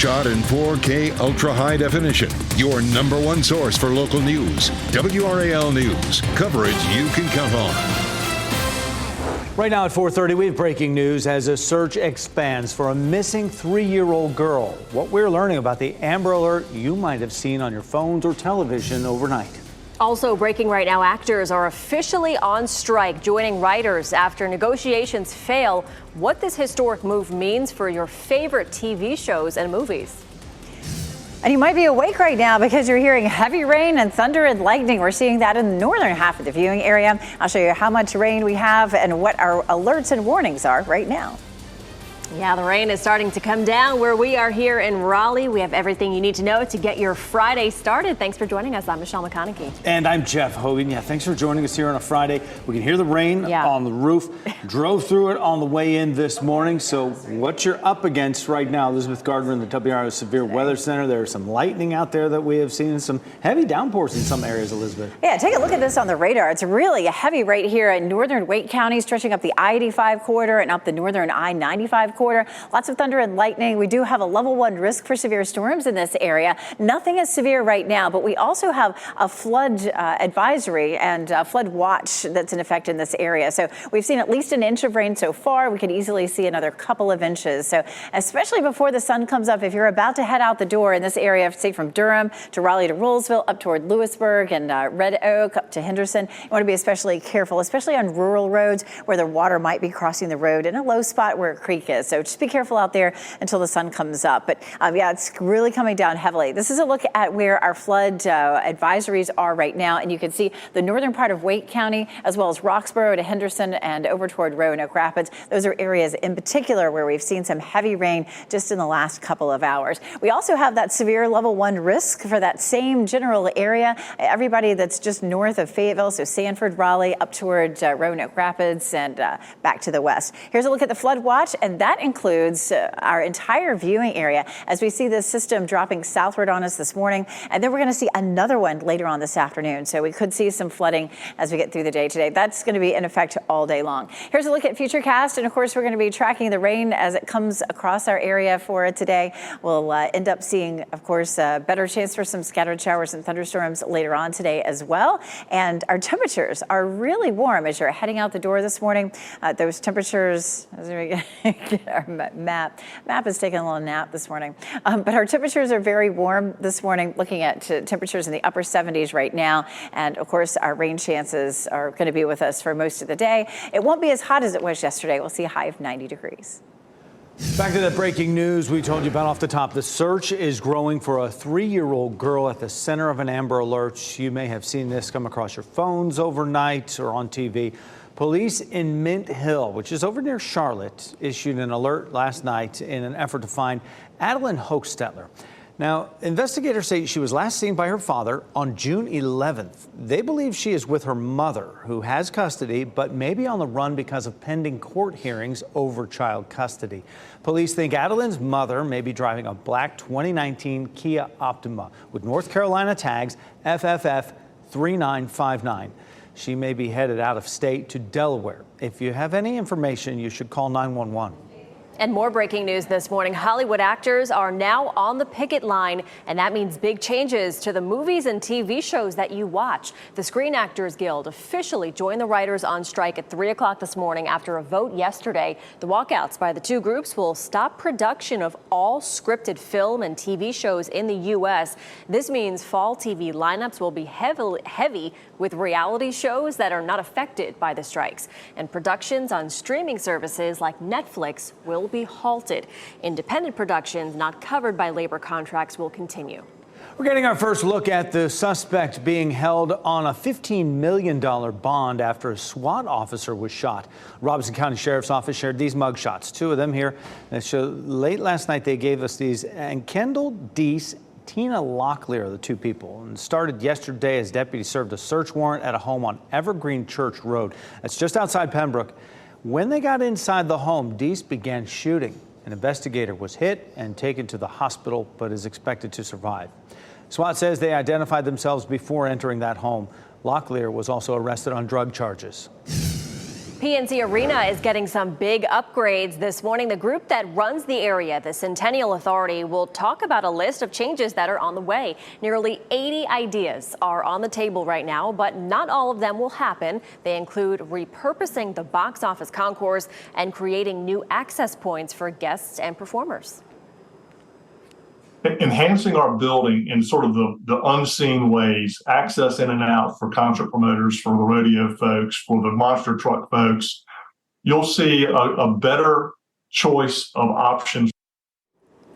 shot in 4K ultra high definition. Your number one source for local news. WRAL News. Coverage you can count on. Right now at 4:30, we have breaking news as a search expands for a missing 3-year-old girl. What we're learning about the Amber Alert you might have seen on your phones or television overnight. Also breaking right now, actors are officially on strike, joining writers after negotiations fail. What this historic move means for your favorite TV shows and movies. And you might be awake right now because you're hearing heavy rain and thunder and lightning. We're seeing that in the northern half of the viewing area. I'll show you how much rain we have and what our alerts and warnings are right now. Yeah, the rain is starting to come down where we are here in Raleigh. We have everything you need to know to get your Friday started. Thanks for joining us. I'm Michelle McConaughey. And I'm Jeff Hogan. Yeah, thanks for joining us here on a Friday. We can hear the rain on the roof. Drove through it on the way in this morning. So what you're up against right now, Elizabeth Gardner in the WRAL Severe Weather Center. There's some lightning out there that we have seen, some heavy downpours in some areas, Elizabeth. Yeah, take a look at this on the radar. It's really a heavy right here in northern Wake County, stretching up the I-85 corridor and up the northern I-95 corridor. Lots of thunder and lightning. We do have a level 1 risk for severe storms in this area. Nothing is severe right now, but we also have a flood advisory and a flood watch that's in effect in this area. So we've seen at least an inch of rain so far. We could easily see another couple of inches. So especially before the sun comes up, if you're about to head out the door in this area, say from Durham to Raleigh to Rollsville, up toward Lewisburg and Red Oak, up to Henderson, you want to be especially careful, especially on rural roads where the water might be crossing the road in a low spot where a creek is. So just be careful out there until the sun comes up. But yeah, it's really coming down heavily. This is a look at where our flood advisories are right now. And you can see the northern part of Wake County, as well as Roxborough to Henderson and over toward Roanoke Rapids. Those are areas in particular where we've seen some heavy rain just in the last couple of hours. We also have that severe level 1 risk for that same general area. Everybody that's just north of Fayetteville, so Sanford, Raleigh, up toward Roanoke Rapids and back to the west. Here's a look at the flood watch, and that includes our entire viewing area as we see this system dropping southward on us this morning. And then we're going to see another one later on this afternoon. So we could see some flooding as we get through the day today. That's going to be in effect all day long. Here's a look at Futurecast. And of course, we're going to be tracking the rain as it comes across our area for today. We'll end up seeing, of course, a better chance for some scattered showers and thunderstorms later on today as well. And our temperatures are really warm as you're heading out the door this morning. Those temperatures, as we get our map is taking a little nap this morning. But our temperatures are very warm this morning, looking at temperatures in the upper 70s right now. And of course, our rain chances are going to be with us for most of the day. It won't be as hot as it was yesterday. We'll see a high of 90 degrees. Back to that breaking news we told you about off the top. The search is growing for a 3-year-old girl at the center of an Amber Alert. You may have seen this come across your phones overnight or on TV. Police in Mint Hill, which is over near Charlotte, issued an alert last night in an effort to find Adeline Hochstetler. Now, investigators say she was last seen by her father on June 11th. They believe she is with her mother, who has custody, but may be on the run because of pending court hearings over child custody. Police think Adeline's mother may be driving a black 2019 Kia Optima with North Carolina tags FFF 3959. She may be headed out of state to Delaware. If you have any information, you should call 911. And more breaking news this morning. Hollywood actors are now on the picket line, and that means big changes to the movies and TV shows that you watch. The Screen Actors Guild officially joined the writers on strike at 3 o'clock this morning after a vote yesterday. The walkouts by the two groups will stop production of all scripted film and TV shows in the U.S. This means fall TV lineups will be heavy with reality shows that are not affected by the strikes. And productions on streaming services like Netflix will be halted. Independent productions not covered by labor contracts will continue. We're getting our first look at the suspect being held on a $15 million bond after a SWAT officer was shot. Robeson County Sheriff's Office shared these mugshots, 2 of them here. That show late last night they gave us these. And Kendall Deese, Tina Locklear are the 2 people, and started yesterday as deputies served a search warrant at a home on Evergreen Church Road. That's just outside Pembroke. When they got inside the home, Deese began shooting. An investigator was hit and taken to the hospital, but is expected to survive. SWAT says they identified themselves before entering that home. Locklear was also arrested on drug charges. PNC Arena is getting some big upgrades this morning. The group that runs the area, the Centennial Authority, will talk about a list of changes that are on the way. Nearly 80 ideas are on the table right now, but not all of them will happen. They include repurposing the box office concourse and creating new access points for guests and performers. Enhancing our building in sort of the unseen ways, access in and out for concert promoters, for the rodeo folks, for the monster truck folks. You'll see a better choice of options.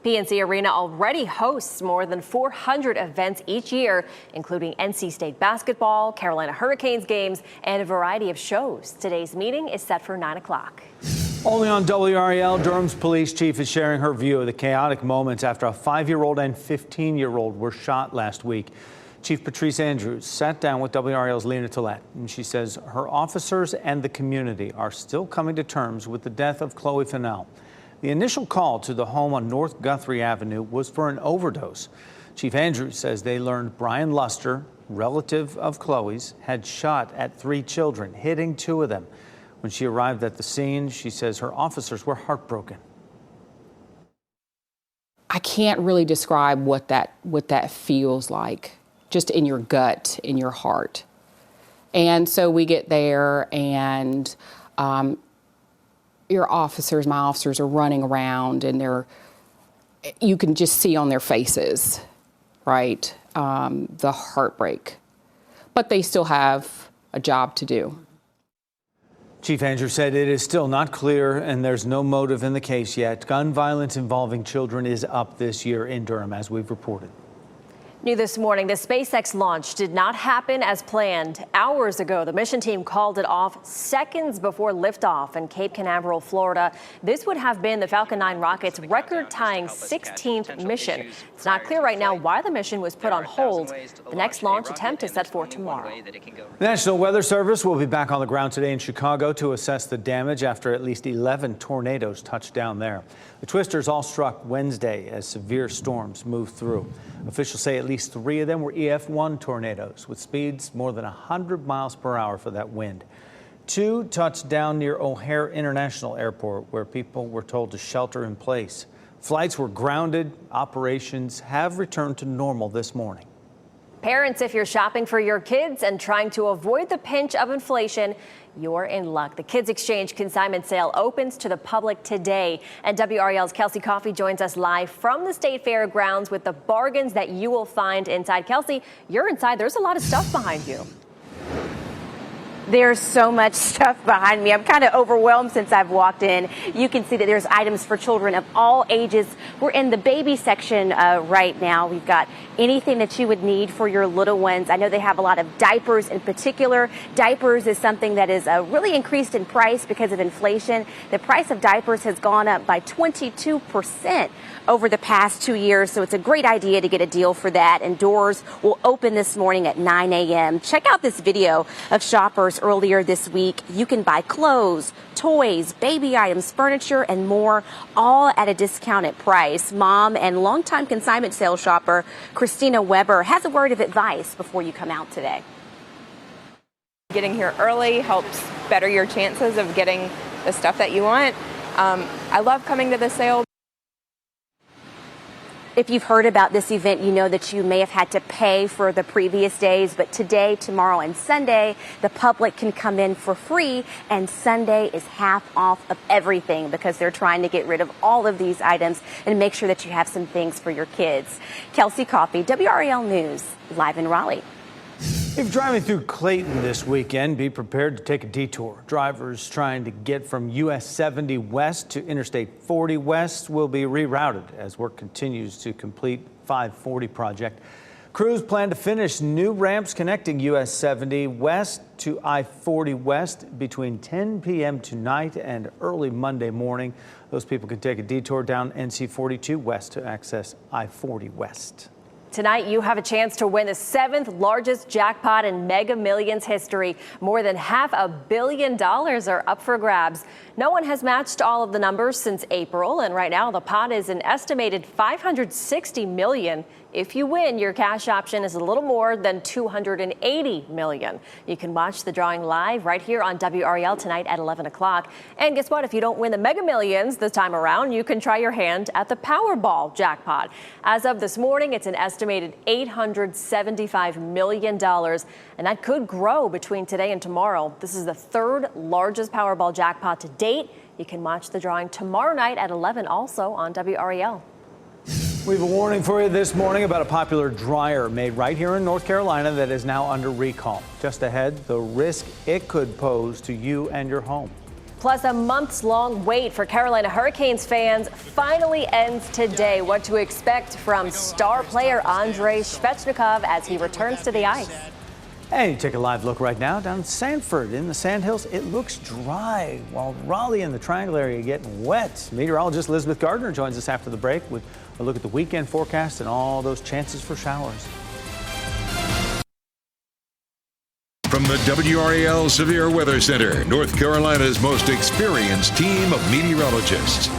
PNC Arena already hosts more than 400 events each year, including NC State basketball, Carolina Hurricanes games, and a variety of shows. Today's meeting is set for 9 o'clock. Only on WRAL, Durham's police chief is sharing her view of the chaotic moments after a 5-year-old and 15-year-old were shot last week. Chief Patrice Andrews sat down with WRAL's Lena Tillett, and she says her officers and the community are still coming to terms with the death of Chloe Fennell. The initial call to the home on North Guthrie Avenue was for an overdose. Chief Andrews says they learned Brian Luster, relative of Chloe's, had shot at 3 children, hitting 2 of them. When she arrived at the scene, she says her officers were heartbroken. I can't really describe what that feels like, just in your gut, in your heart. And so we get there, and my officers are running around, and you can just see on their faces, right, the heartbreak. But they still have a job to do. Chief Andrews said it is still not clear and there's no motive in the case yet. Gun violence involving children is up this year in Durham, as we've reported. New this morning, the SpaceX launch did not happen as planned. Hours ago, the mission team called it off seconds before liftoff in Cape Canaveral, Florida. This would have been the Falcon 9 rocket's record-tying 16th mission. It's not clear right now why the mission was put on hold. The next launch attempt is set for tomorrow. The National Weather Service will be back on the ground today in Chicago to assess the damage after at least 11 tornadoes touched down there. The twisters all struck Wednesday as severe storms moved through. Officials say at least 3 of them were EF1 tornadoes with speeds more than 100 miles per hour for that wind. 2 touched down near O'Hare International Airport, where people were told to shelter in place. Flights were grounded. Operations have returned to normal this morning. Parents, if you're shopping for your kids and trying to avoid the pinch of inflation, you're in luck. The Kids Exchange consignment sale opens to the public today. And WRAL's Kelsey Coffey joins us live from the State Fairgrounds with the bargains that you will find inside. Kelsey, you're inside. There's a lot of stuff behind you. There's so much stuff behind me. I'm kind of overwhelmed since I've walked in. You can see that there's items for children of all ages. We're in the baby section right now. We've got anything that you would need for your little ones. I know they have a lot of diapers in particular. Diapers is something that is really increased in price because of inflation. The price of diapers has gone up by 22% over the past 2 years, so it's a great idea to get a deal for that. And doors will open this morning at 9 a.m. Check out this video of shoppers earlier this week. You can buy clothes, toys, baby items, furniture, and more, all at a discounted price. Mom and longtime consignment sales shopper Christina Weber has a word of advice before you come out today. Getting here early helps better your chances of getting the stuff that you want. I love coming to the sale. If you've heard about this event, you know that you may have had to pay for the previous days, but today, tomorrow, and Sunday, the public can come in for free, and Sunday is half off of everything because they're trying to get rid of all of these items and make sure that you have some things for your kids. Kelsey Coffey, WRAL News, live in Raleigh. If driving through Clayton this weekend, be prepared to take a detour. Drivers trying to get from US 70 west to Interstate 40 west will be rerouted as work continues to complete 540 project. Crews plan to finish new ramps connecting US 70 west to I-40 west between 10 p.m. tonight and early Monday morning. Those people can take a detour down NC 42 west to access I-40 west. Tonight, you have a chance to win the 7th largest jackpot in Mega Millions history. More than $500 million are up for grabs. No one has matched all of the numbers since April, and right now the pot is an estimated $560 million. If you win, your cash option is a little more than $280 million. You can watch the drawing live right here on WRAL tonight at 11 o'clock. And guess what? If you don't win the Mega Millions this time around, you can try your hand at the Powerball jackpot. As of this morning, it's an estimated $875 million, and that could grow between today and tomorrow. This is the 3rd largest Powerball jackpot to date. You can watch the drawing tomorrow night at 11 also on WRAL. We have a warning for you this morning about a popular dryer made right here in North Carolina that is now under recall. Just ahead, the risk it could pose to you and your home. Plus, a months-long wait for Carolina Hurricanes fans finally ends today. What to expect from star player Andrei Svechnikov as he returns to the ice. Hey, take a live look right now down in Sanford in the Sandhills. It looks dry, while Raleigh and the Triangle area getting wet. Meteorologist Elizabeth Gardner joins us after the break with a look at the weekend forecast and all those chances for showers. From the WRAL Severe Weather Center, North Carolina's most experienced team of meteorologists.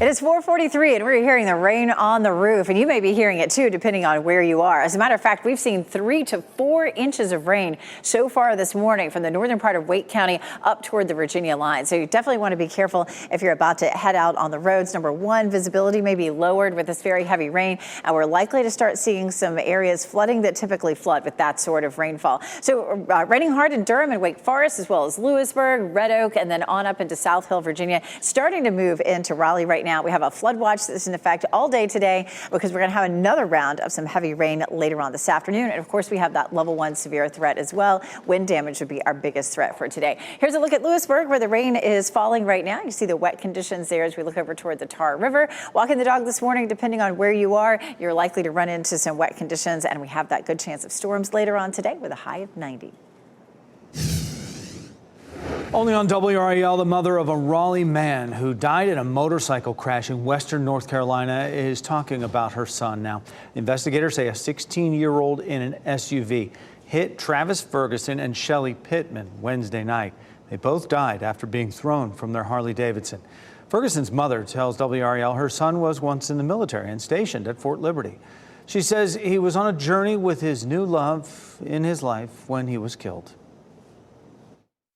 It is 4:43 and we're hearing the rain on the roof, and you may be hearing it too depending on where you are. As a matter of fact, we've seen 3 to 4 inches of rain so far this morning from the northern part of Wake County up toward the Virginia line. So you definitely want to be careful if you're about to head out on the roads. Number one, visibility may be lowered with this very heavy rain, and we're likely to start seeing some areas flooding that typically flood with that sort of rainfall. So raining hard in Durham and Wake Forest, as well as Lewisburg, Red Oak, and then on up into South Hill, Virginia, starting to move into Raleigh right now. We have a flood watch that's in effect all day today because we're going to have another round of some heavy rain later on this afternoon. And of course, we have that level 1 severe threat as well. Wind damage would be our biggest threat for today. Here's a look at Lewisburg, where the rain is falling right now. You see the wet conditions there as we look over toward the Tar River. Walking the dog this morning, depending on where you are, you're likely to run into some wet conditions, and we have that good chance of storms later on today with a high of 90. Only on WRAL, the mother of a Raleigh man who died in a motorcycle crash in western North Carolina is talking about her son now. Investigators say a 16-year-old in an SUV hit Travis Ferguson and Shelley Pittman Wednesday night. They both died after being thrown from their Harley-Davidson. Ferguson's mother tells WRAL her son was once in the military and stationed at Fort Liberty. She says he was on a journey with his new love in his life when he was killed.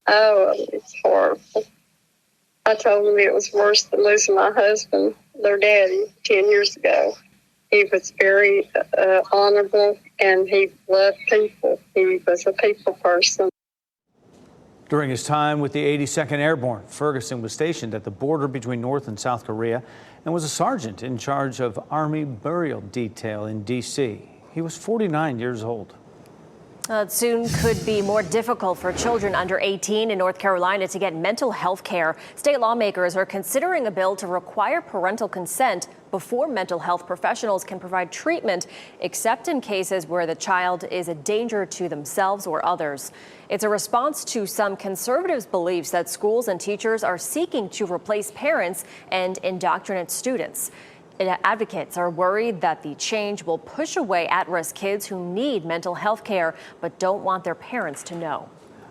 Oh, it's horrible. I told him it was worse than losing my husband, their daddy, 10 years ago. He was very honorable, and he loved people. He was a people person. During his time with the 82nd Airborne, Ferguson was stationed at the border between North and South Korea and was a sergeant in charge of Army Burial Detail in D.C. He was 49 years old. It soon could be more difficult for children under 18 in North Carolina to get mental health care. State lawmakers are considering a bill to require parental consent before mental health professionals can provide treatment, except in cases where the child is a danger to themselves or others. It's a response to some conservatives' beliefs that schools and teachers are seeking to replace parents and indoctrinate students. Advocates are worried that the change will push away at-risk kids who need mental health care but don't want their parents to know.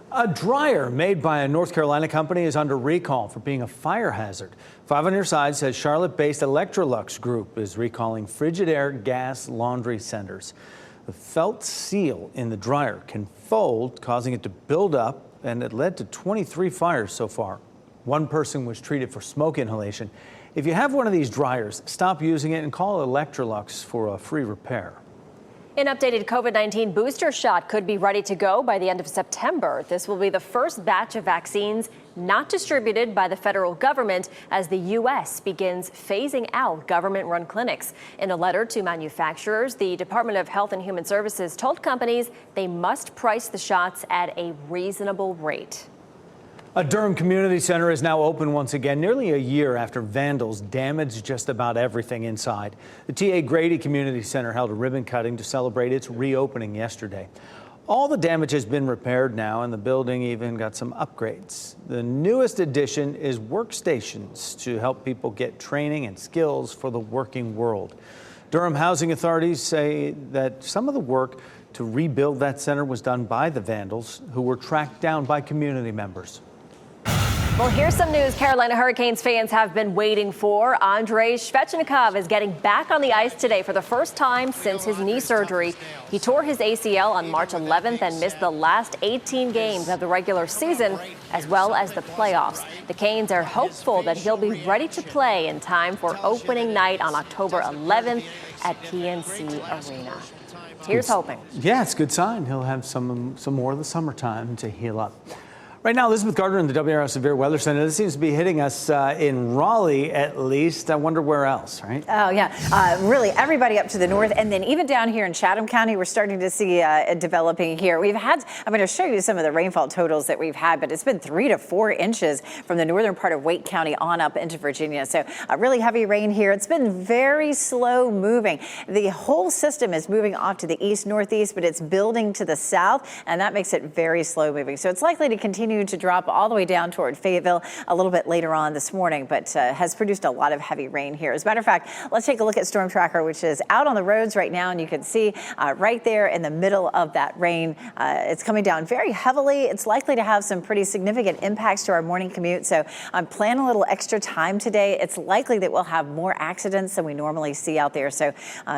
A dryer made by a North Carolina company is under recall for being a fire hazard. 5 on Your Side says Charlotte-based Electrolux Group is recalling Frigidaire gas laundry centers. The felt seal in the dryer can fold, causing it to build up, and it led to 23 fires so far. One person was treated for smoke inhalation. If you have one of these dryers, stop using it and call Electrolux for a free repair. An updated COVID-19 booster shot could be ready to go by the end of September. This will be the first batch of vaccines not distributed by the federal government as the U.S. begins phasing out government-run clinics. In a letter to manufacturers, the Department of Health and Human Services told companies they must price the shots at a reasonable rate. A Durham community center is now open once again, nearly a year after vandals damaged just about everything inside. The T.A. Grady Community Center held a ribbon cutting to celebrate its reopening yesterday. All the damage has been repaired now, and the building even got some upgrades. The newest addition is workstations to help people get training and skills for the working world. Durham housing authorities say that some of the work to rebuild that center was done by the vandals who were tracked down by community members. Well, here's some news Carolina Hurricanes fans have been waiting for. Andrei Svechnikov is getting back on the ice today for the first time since his knee surgery. He tore his ACL on March 11th and missed the last 18 games of the regular season, as well as the playoffs. The Canes are hopeful that he'll be ready to play in time for opening night on October 11th at PNC Arena. Here's hoping. Yeah, it's a good sign. He'll have some more of the summertime to heal up. Right now, Elizabeth Gardner in the WRAL Severe Weather Center. This seems to be hitting us in Raleigh, at least. I wonder where else, right? Oh, yeah. Really, everybody up to the north. And then even down here in Chatham County, we're starting to see it developing here. I'm going to show you some of the rainfall totals that we've had, but it's been 3 to 4 inches from the northern part of Wake County on up into Virginia. So really heavy rain here. It's been very slow moving. The whole system is moving off to the east, northeast, but it's building to the south, and that makes it very slow moving. So it's likely to continue to drop all the way down toward Fayetteville a little bit later on this morning, but has produced a lot of heavy rain here. As a matter of fact, let's take a look at Storm Tracker, which is out on the roads right now, and you can see right there in the middle of that rain, it's coming down very heavily. It's likely to have some pretty significant impacts to our morning commute, so I'm planning a little extra time today. It's likely that we'll have more accidents than we normally see out there, so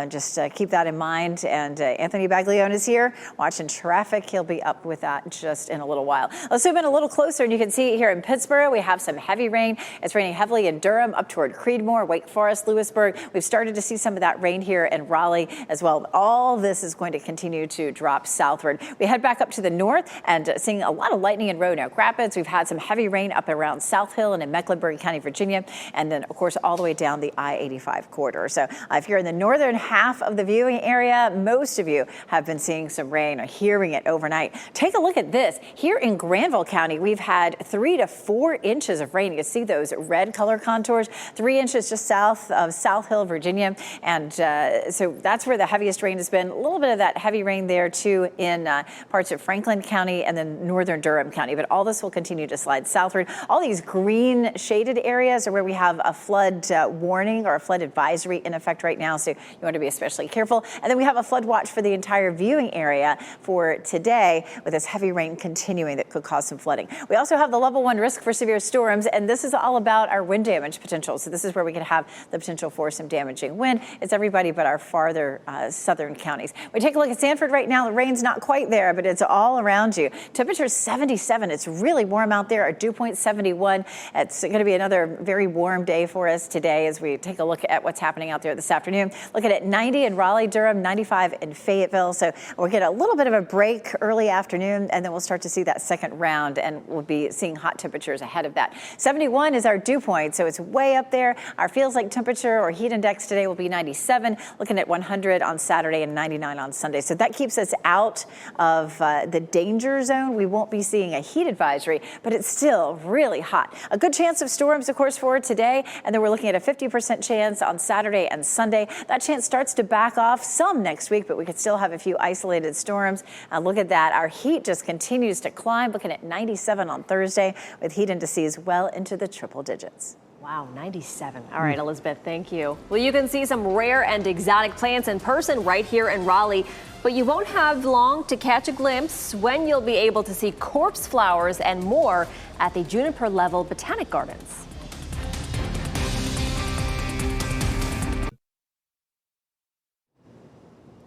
just keep that in mind. And Anthony Baglione is here watching traffic. He'll be up with that just in a little while. Let's zoom in a little closer, and you can see here in Pittsburgh, we have some heavy rain. It's raining heavily in Durham, up toward Creedmoor, Wake Forest, Lewisburg. We've started to see some of that rain here in Raleigh as well. All this is going to continue to drop southward. We head back up to the north and seeing a lot of lightning in Roanoke Rapids. We've had some heavy rain up around South Hill and in Mecklenburg County, Virginia, and then, of course, all the way down the I-85 corridor. So if you're in the northern half of the viewing area, most of you have been seeing some rain or hearing it overnight. Take a look at this. Here in Granville County, we've had 3 to 4 inches of rain. You can see those red color contours, 3 inches just south of South Hill, Virginia. And so that's where the heaviest rain has been. A little bit of that heavy rain there, too, in parts of Franklin County and then northern Durham County. But all this will continue to slide southward. All these green shaded areas are where we have a flood warning or a flood advisory in effect right now. So you want to be especially careful. And then we have a flood watch for the entire viewing area for today, with this heavy rain continuing that could cause some flooding. We also have the level 1 risk for severe storms, and this is all about our wind damage potential. So this is where we could have the potential for some damaging wind. It's everybody but our farther southern counties. We take a look at Sanford right now. The rain's not quite there, but it's all around you. Temperature 77. It's really warm out there. Our dew point 71. It's going to be another very warm day for us today as we take a look at what's happening out there this afternoon. Looking at 90 in Raleigh, Durham, 95 in Fayetteville. So we'll get a little bit of a break early afternoon, and then we'll start to see that second round, and we'll be seeing hot temperatures ahead of that. 71 is our dew point, so it's way up there. Our feels like temperature or heat index today will be 97, looking at 100 on Saturday and 99 on Sunday. So that keeps us out of the danger zone. We won't be seeing a heat advisory, but it's still really hot. A good chance of storms, of course, for today, and then we're looking at a 50% chance on Saturday and Sunday. That chance starts to back off some next week, but we could still have a few isolated storms. Look at that. Our heat just continues to climb, looking at 97 on Thursday, with heat indices well into the triple digits. Wow, 97. All right, Elizabeth, thank you. Well, you can see some rare and exotic plants in person right here in Raleigh, but you won't have long to catch a glimpse when you'll be able to see corpse flowers and more at the Juniper Level Botanic Gardens.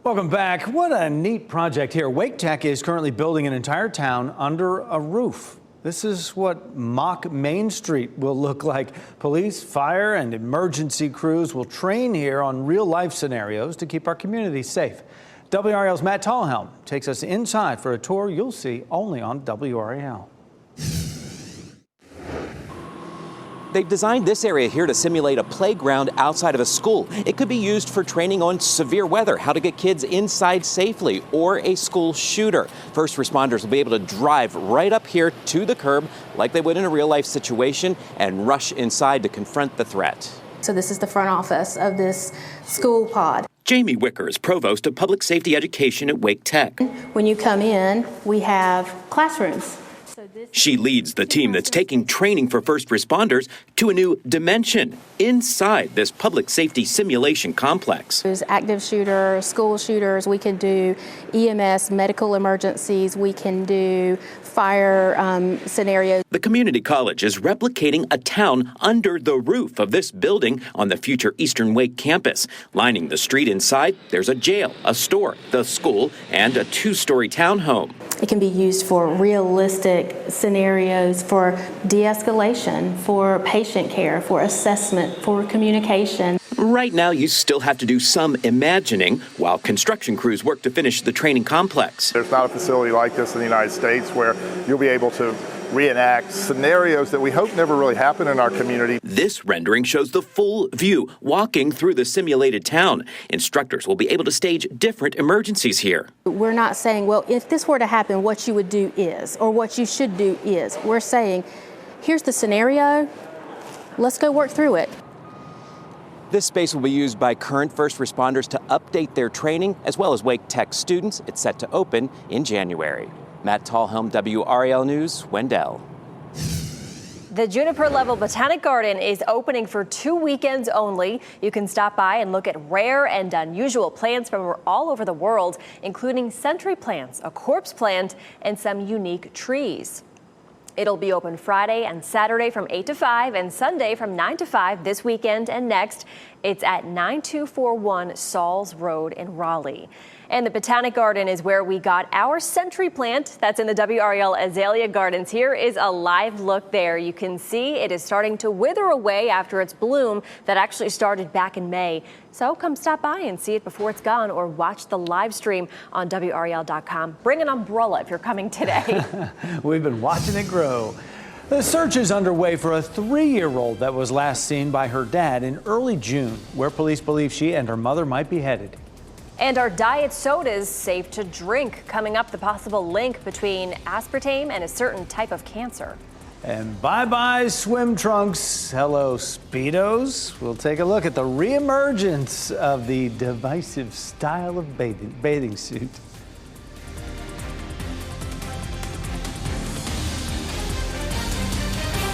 Welcome back. What a neat project here. Wake Tech is currently building an entire town under a roof. This is what mock Main Street will look like. Police, fire, and emergency crews will train here on real-life scenarios to keep our community safe. WRAL's Matt Tallhelm takes us inside for a tour you'll see only on WRAL. They've designed this area here to simulate a playground outside of a school. It could be used for training on severe weather, how to get kids inside safely, or a school shooter. First responders will be able to drive right up here to the curb like they would in a real-life situation and rush inside to confront the threat. So this is the front office of this school pod. Jamie Wicker is Provost of Public Safety Education at Wake Tech. When you come in, we have classrooms. She leads the team that's taking training for first responders to a new dimension inside this public safety simulation complex. There's active shooter, school shooters. We can do EMS, medical emergencies. We can do fire scenarios. The community college is replicating a town under the roof of this building on the future Eastern Wake campus. Lining the street inside, there's a jail, a store, the school, and a two-story townhome. It can be used for realistic scenarios, for de-escalation, for patient care, for assessment, for communication. Right now, you still have to do some imagining while construction crews work to finish the training complex. There's not a facility like this in the United States where you'll be able to reenact scenarios that we hope never really happen in our community. This rendering shows the full view walking through the simulated town. Instructors will be able to stage different emergencies here. We're not saying, well, if this were to happen, what you would do is, or what you should do is. We're saying, here's the scenario, let's go work through it. This space will be used by current first responders to update their training, as well as Wake Tech students. It's set to open in January. Matt Tallhelm, WRAL News, Wendell. The Juniper Level Botanic Garden is opening for 2 weekends only. You can stop by and look at rare and unusual plants from all over the world, including century plants, a corpse plant, and some unique trees. It'll be open Friday and Saturday from 8 to 5 and Sunday from 9 to 5 this weekend and next. It's at 9241 Sauls Road in Raleigh. And the Botanic Garden is where we got our century plant that's in the WRAL Azalea Gardens. Here is a live look there. You can see it is starting to wither away after its bloom that actually started back in May. So come stop by and see it before it's gone, or watch the live stream on WRAL.com. Bring an umbrella if you're coming today. We've been watching it grow. The search is underway for a 3-year-old that was last seen by her dad in early June, where police believe she and her mother might be headed. And are diet sodas safe to drink? Coming up, the possible link between aspartame and a certain type of cancer. And bye-bye swim trunks. Hello, Speedos. We'll take a look at the reemergence of the divisive style of bathing suit.